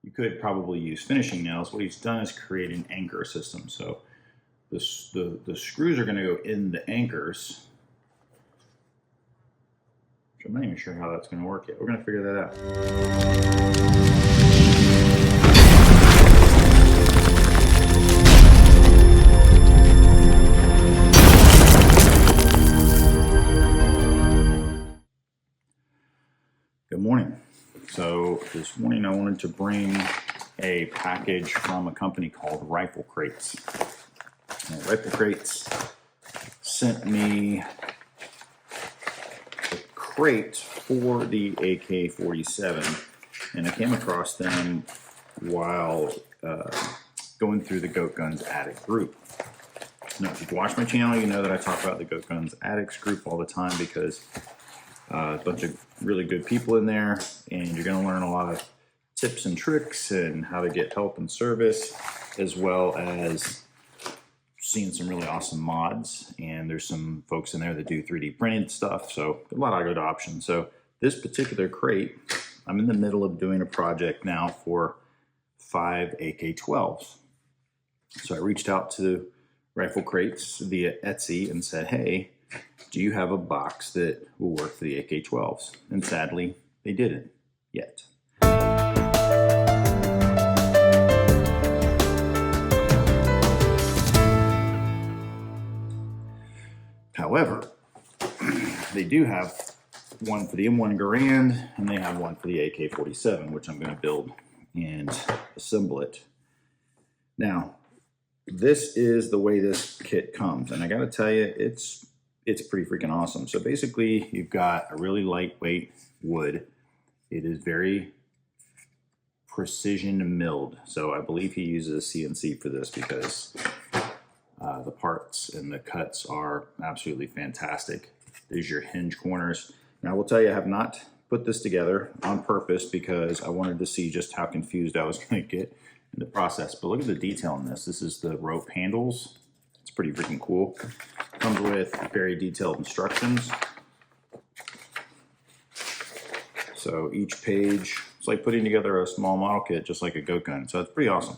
you could probably use finishing nails. What he's done is create an anchor system. So the screws are going to go in the anchors. I'm not even sure how that's going to work yet. We're going to figure that out. Good morning. So this morning I wanted to bring a package from a company called RifleCrates. RifleCrates sent me a crate for the AK-47, and I came across them while going through the GoatGuns Addict group. Now, if you've watched my channel, you know that I talk about the GoatGuns Addicts group all the time because a bunch of really good people in there, and you're going to learn a lot of tips and tricks and how to get help and service, as well as seeing some really awesome mods. And there's some folks in there that do 3D printed stuff, so a lot of good options. So this particular crate, I'm in the middle of doing a project now for 5 AK-12s. So I reached out to RifleCrates via Etsy and said, hey, do you have a box that will work for the AK-12s? And sadly, they didn't yet. However, they do have one for the M1 Garand, and they have one for the AK-47, which I'm going to build and assemble it. Now, this is the way this kit comes, and I got to tell you, it's pretty freaking awesome. So basically, you've got a really lightweight wood. It is very precision milled. So I believe he uses CNC for this because the parts and the cuts are absolutely fantastic. There's your hinge corners. Now I will tell you, I have not put this together on purpose because I wanted to see just how confused I was going to get in the process. But look at the detail in this. This is the rope handles. It's pretty freaking cool. Comes with very detailed instructions. So each page, it's like putting together a small model kit, just like a goat gun. So it's pretty awesome.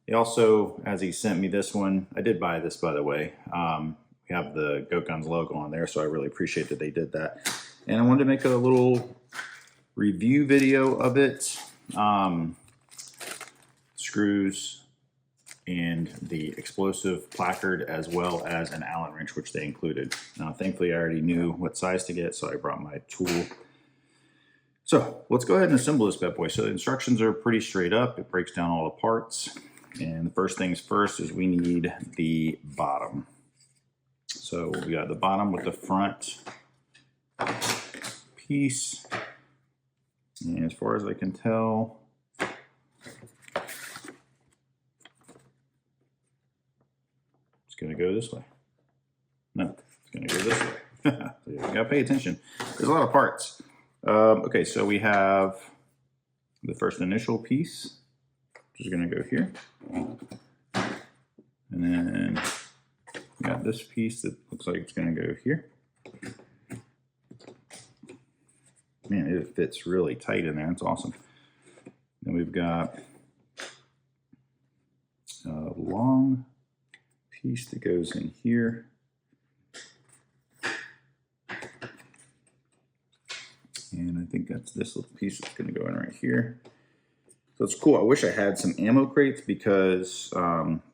He also, as he sent me this one, I did buy this, by the way. We have the GoatGuns logo on there, so I really appreciate that they did that. And I wanted to make a little review video of it. Screws and the explosive placard, as well as an Allen wrench, which they included. Now, thankfully, I already knew what size to get, so I brought my tool. So let's go ahead and assemble this bad boy. So the instructions are pretty straight up. It breaks down all the parts. And the first things first is we need the bottom. So we got the bottom with the front piece. And as far as I can tell, it's going to go this way. No, it's going to go this way. So you got to pay attention. There's a lot of parts. Okay, so we have the first initial piece, which is going to go here. And then we got this piece that looks like it's going to go here. Man, it fits really tight in there. It's awesome. Then we've got a long piece that goes in here. And I think that's this little piece that's going to go in right here. So it's cool. I wish I had some ammo crates because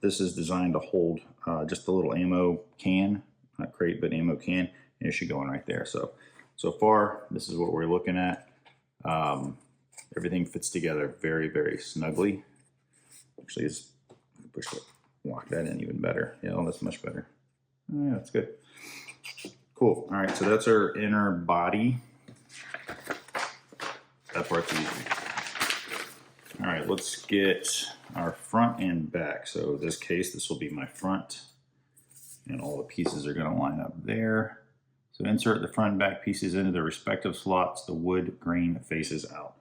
this is designed to hold just a little ammo can, not crate, but ammo can, and it should go in right there. So far, this is what we're looking at. Everything fits together very, very snugly. Actually, just push it, lock that in even better. Yeah, well, that's much better. Oh, yeah, that's good. Cool. All right, so that's our inner body. That part's easy. All right, let's get our front and back. So in this case, this will be my front, and all the pieces are going to line up there. So insert the front and back pieces into their respective slots. The wood grain faces out.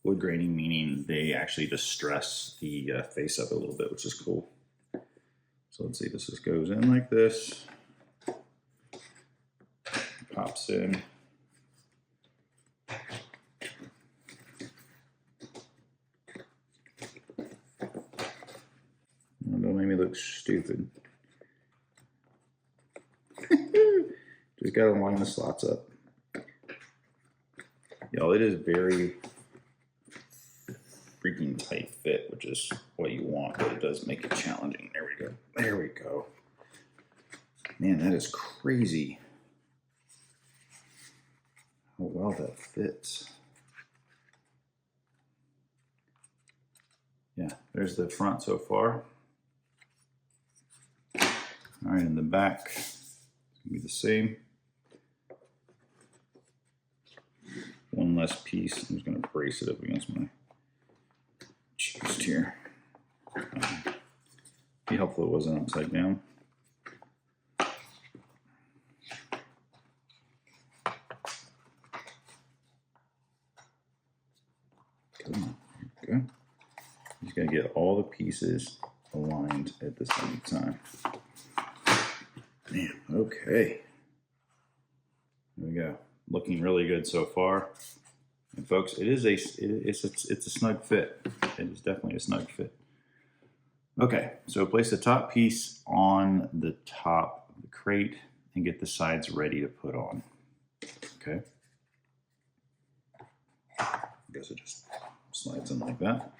Wood graining meaning they actually distress the face up a little bit, which is cool. So let's see, this just goes in like this, pops in. looks stupid. Just gotta line the slots up. Y'all, it is very freaking tight fit, which is what you want, but it does make it challenging. There we go. There we go. Man, that is crazy. How well that fits. Yeah, there's the front so far. All right, in the back, it's gonna be the same. One less piece. I'm just gonna brace it up against my chest here. Be helpful it wasn't upside down. Come on, there we go. Just gotta get all the pieces aligned at the same time. Man, okay. There we go. Looking really good so far. And folks, it's a snug fit. It is definitely a snug fit. Okay, so place the top piece on the top of the crate and get the sides ready to put on. Okay. I guess it just slides in like that.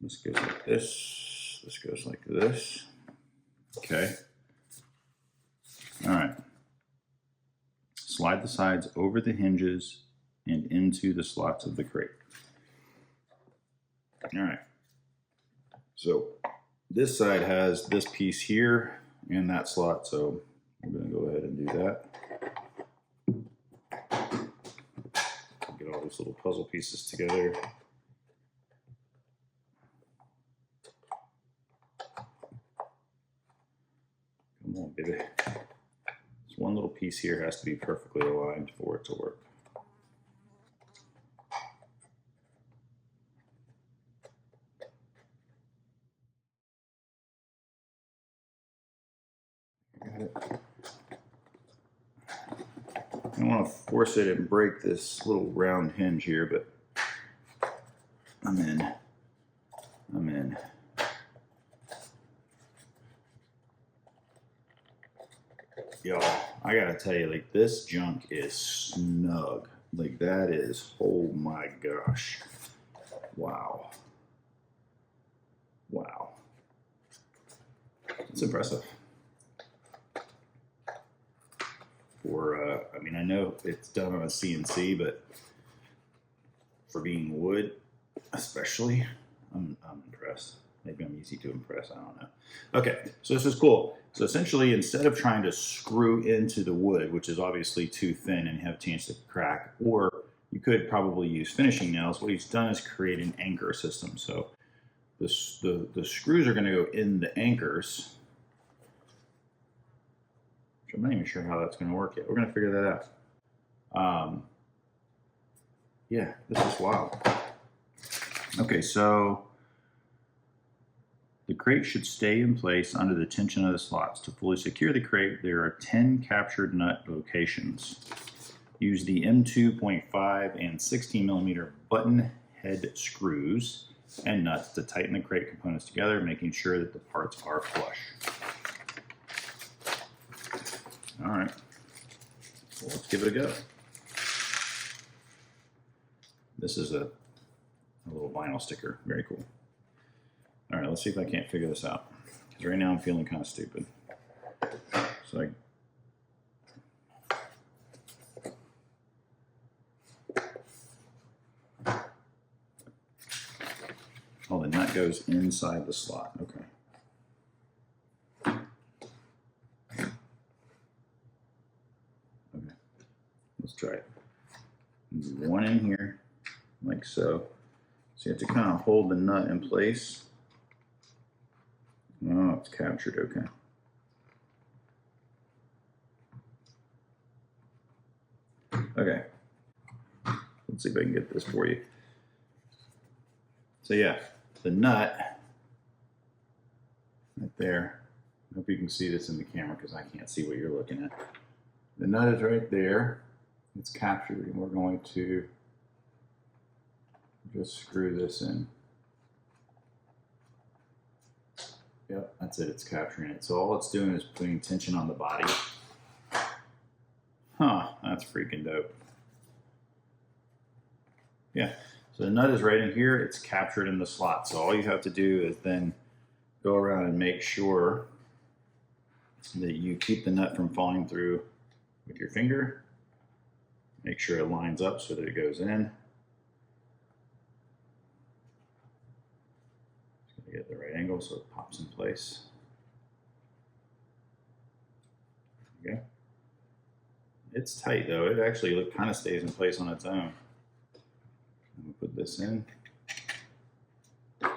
This goes like this. This goes like this. Okay. All right. Slide the sides over the hinges and into the slots of the crate. All right. So this side has this piece here and that slot, so I'm going to go ahead and do that. Get all these little puzzle pieces together. Come on, baby. This one little piece here has to be perfectly aligned for it to work. Got it. I don't want to force it and break this little round hinge here, but I'm in. I'm in. Y'all, I gotta tell you, like, this junk is snug. Like, that is, oh my gosh. Wow. Wow. It's impressive. For, I mean, I know it's done on a CNC, but for being wood, especially, I'm impressed. Maybe I'm easy to impress, I don't know. Okay, so this is cool. So essentially, instead of trying to screw into the wood, which is obviously too thin and have a chance to crack, or you could probably use finishing nails, what he's done is create an anchor system. So the screws are gonna go in the anchors. I'm not even sure how that's gonna work yet. We're gonna figure that out. Yeah, this is wild. Okay, so the crate should stay in place under the tension of the slots. To fully secure the crate, there are 10 captured nut locations. Use the M2.5 and 16mm button head screws and nuts to tighten the crate components together, making sure that the parts are flush. All right, well, let's give it a go. This is a little vinyl sticker, very cool. All right, let's see if I can't figure this out. Because right now I'm feeling kind of stupid. So oh, the nut goes inside the slot. Okay. Okay. Let's try it. One in here, like so. So you have to kind of hold the nut in place. Oh, it's captured, okay. Okay, let's see if I can get this for you. So yeah, the nut right there, I hope you can see this in the camera because I can't see what you're looking at. The nut is right there, it's captured, and we're going to just screw this in. Yep, that's it, it's capturing it. So all it's doing is putting tension on the body. Huh, that's freaking dope. Yeah, so the nut is right in here, it's captured in the slot. So all you have to do is then go around and make sure that you keep the nut from falling through with your finger. Make sure it lines up so that it goes in. Just gotta get the right angle so it pops in place. Okay. It's tight though. It actually kind of stays in place on its own. I'm gonna put this in. There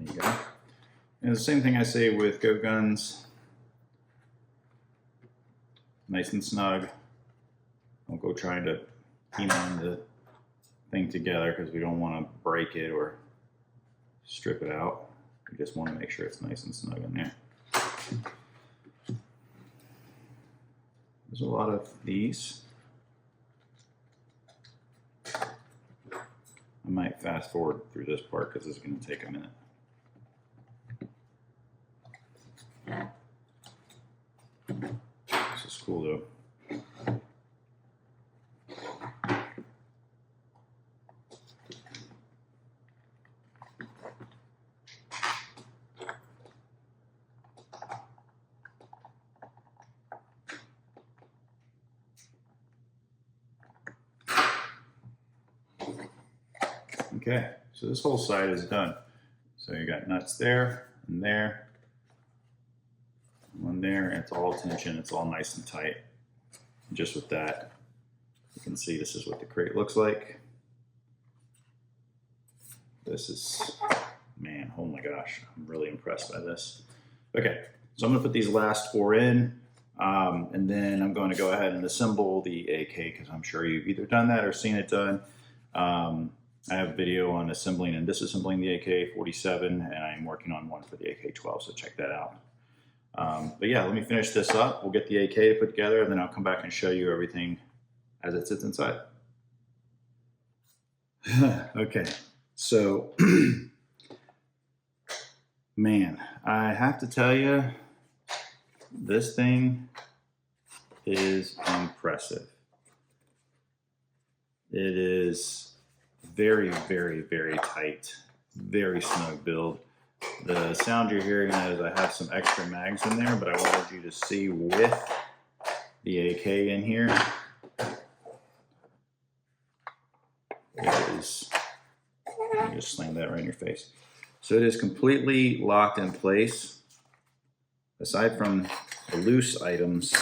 you go. And the same thing I say with GoatGuns. Nice and snug. Don't go trying to keyman the thing together because we don't want to break it or strip it out. We just want to make sure it's nice and snug in there. There's a lot of these. I might fast forward through this part because it's going to take a minute. This is cool though. Okay, so this whole side is done. So you got nuts there and there, one there, and it's all tension, it's all nice and tight. And just with that, you can see this is what the crate looks like. This is, man, oh my gosh, I'm really impressed by this. Okay, so I'm gonna put these last 4 in, and then I'm going to go ahead and assemble the AK because I'm sure you've either done that or seen it done. I have a video on assembling and disassembling the AK-47, and I'm working on one for the AK-12, so check that out. But yeah, let me finish this up. We'll get the AK put together, and then I'll come back and show you everything as it sits inside. Okay, so, man, I have to tell you, this thing is impressive. It is very, very, very tight, very snug build. The sound you're hearing is I have some extra mags in there, but I wanted you to see with the AK in here, it is, let me just slam that right in your face. So it is completely locked in place. Aside from the loose items,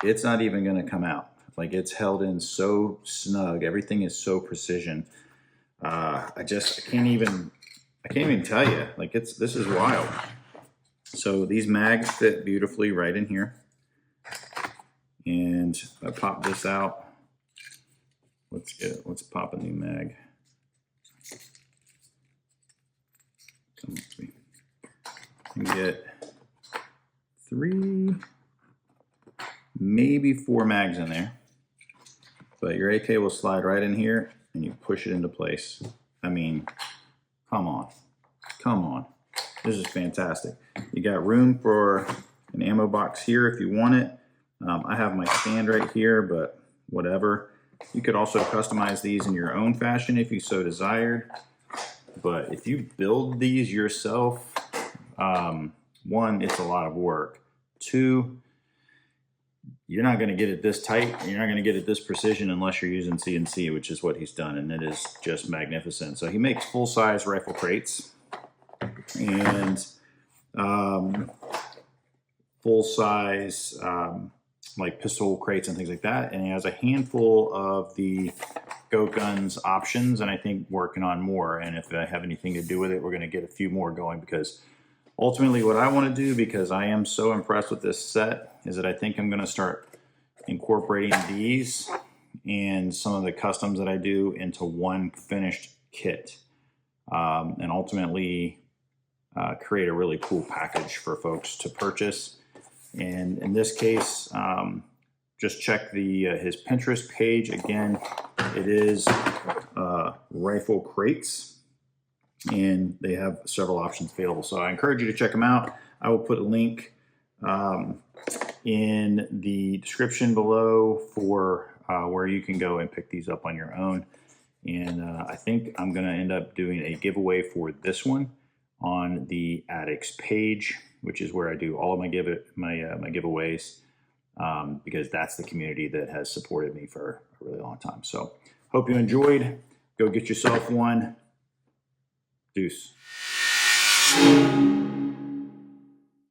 it's not even going to come out. Like, it's held in so snug. Everything is so precision. I can't even tell you. Like, this is wild. So these mags fit beautifully right in here. And I pop this out. Let's pop a new mag. Come with me. You get 3, maybe 4 mags in there. But your AK will slide right in here and you push it into place. I mean, come on. Come on. This is fantastic. You got room for an ammo box here if you want it. I have my stand right here, but whatever. You could also customize these in your own fashion if you so desired. But if you build these yourself, 1, it's a lot of work. 2, you're not going to get it this tight. You're not going to get it this precision unless you're using CNC, which is what he's done, and it is just magnificent. So he makes full-size rifle crates and full-size like pistol crates and things like that. And he has a handful of the GoatGuns options, and I think working on more. And if I have anything to do with it, we're going to get a few more going, because ultimately what I want to do, because I am so impressed with this set, is that I think I'm going to start incorporating these and some of the customs that I do into one finished kit, and ultimately create a really cool package for folks to purchase. And in this case, just check his Pinterest page. Again, it is RifleCrates, and they have several options available. So I encourage you to check them out. I will put a link in the description below for where you can go and pick these up on your own. And I think I'm going to end up doing a giveaway for this one on the Addicts page, which is where I do all of my giveaways, because that's the community that has supported me for a really long time. So hope you enjoyed. Go get yourself one. Deuce.